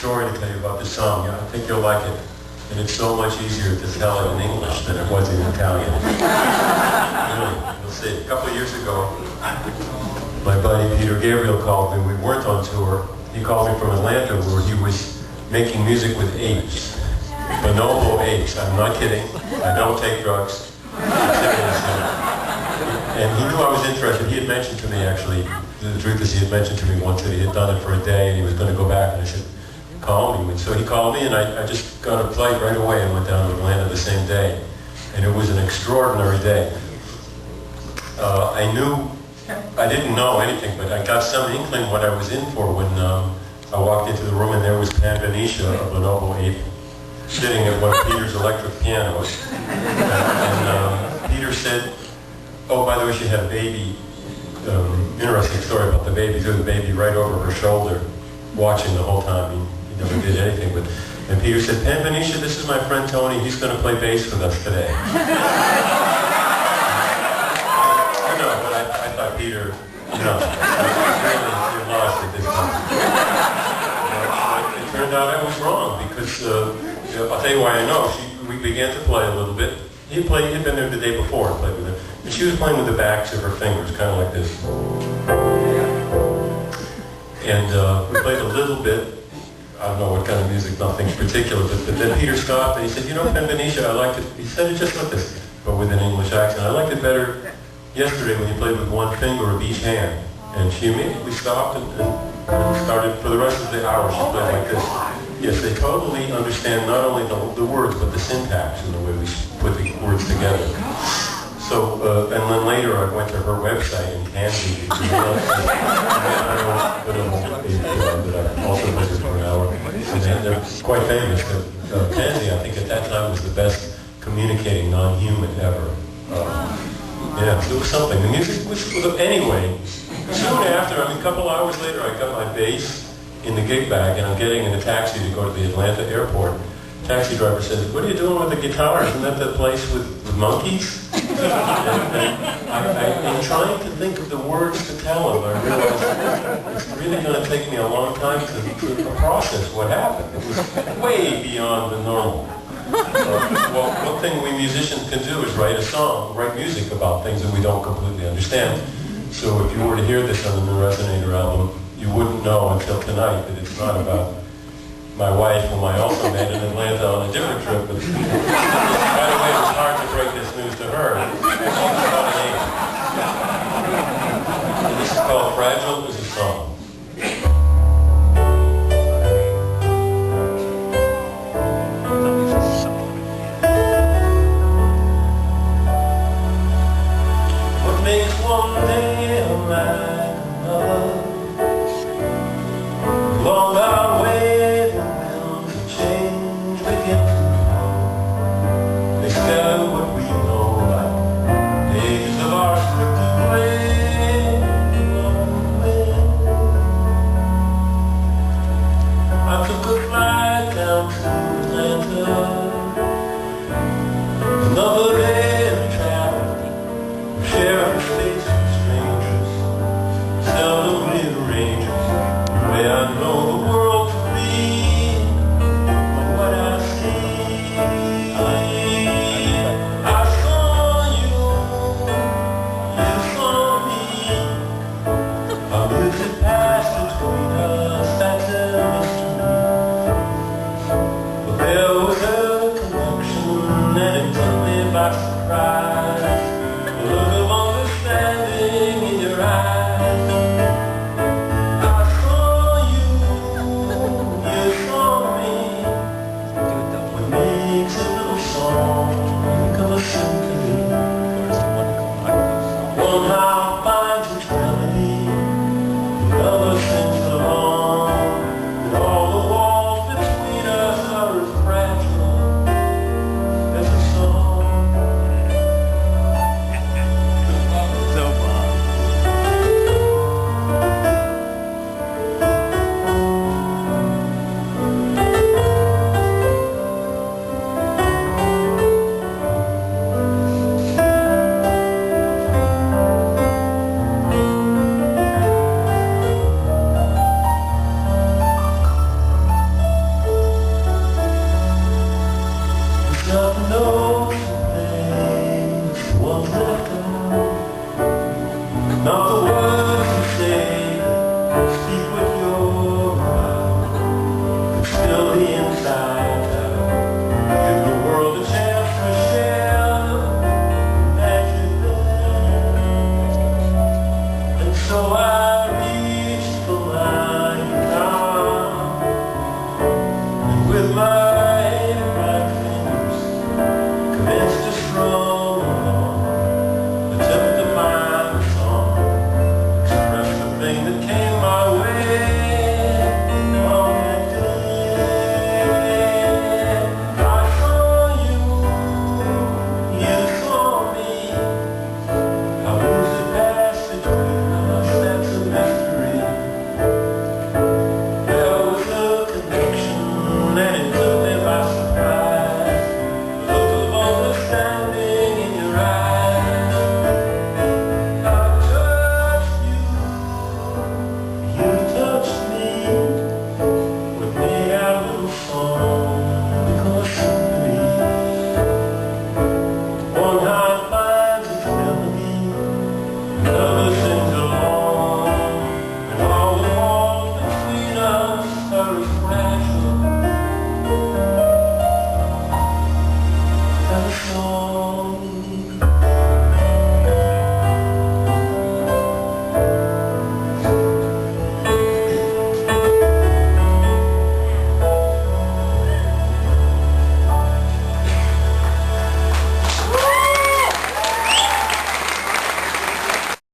story to tell you about this song. Yeah, I think you'll like it. And it's so much easier to tell it in English than it was in Italian. Really, you'll see. A couple of years ago, my buddy Peter Gabriel called me. We weren't on tour. He called me from Atlanta where he was making music with Apes. Bonobo Apes. I'm not kidding. I don't take drugs. And he knew I was interested. He had mentioned to me, actually, the truth is he had mentioned to me once that he had done it for a day and he was going to go back. And I said, call me. And so he called me and I just got a flight right away and went down to Atlanta the same day. And it was an extraordinary day. I didn't know anything, but I got some inkling what I was in for when I walked into the room and there was Pan Venetia, a bonobo ape, sitting at one of Peter's electric pianos. And Peter said, oh, by the way, she had a baby. Interesting story about the baby. There was a baby right over her shoulder, watching the whole time. He never did anything. And Peter said, Pan Venetia, this is my friend Tony. He's going to play bass with us today. I know, but I thought Peter, really lost at this time. It turned out I was wrong because I'll tell you why I know. We began to play a little bit. He'd been there the day before and played with her. And she was playing with the backs of her fingers, kind of like this. And we played a little bit. I don't know what kind of music, nothing particular, but then Peter stopped and he said, you know, Pan Venetia, I liked it. He said it just like this, but with an English accent. I liked it better yesterday when you played with one finger of each hand. And she immediately stopped and started, for the rest of the hour, she played like this. Yes, they totally understand not only the words, but the syntax and the way we put the words together. So, and then later I went to her website in Candy, that I also visited for an hour. And they're quite famous. Candy, I think at that time was the best communicating non-human ever. Yeah, it was something. The music was, anyway, soon after, a couple hours later, I got my bass in the gig bag, and I'm getting in a taxi to go to the Atlanta airport. Taxi driver says, what are you doing with the guitar? Isn't that the place with monkeys? And I'm trying to think of the words to tell him. I realized it's really going to take me a long time to process what happened. It was way beyond the normal. Well, one thing we musicians can do is write a song, write music about things that we don't completely understand. So if you were to hear this on the New Resonator album, you wouldn't know until tonight that it's not about my wife, whom I also met in Atlanta on a different trip. But, by the way, it was hard to break this news to her. It's all about an ape. And this is called Fragile as a Song. What makes one day like another? Along our way, there comes a change begin to come. They scatter what we know, like days of our scripted play along the way. I took a flight.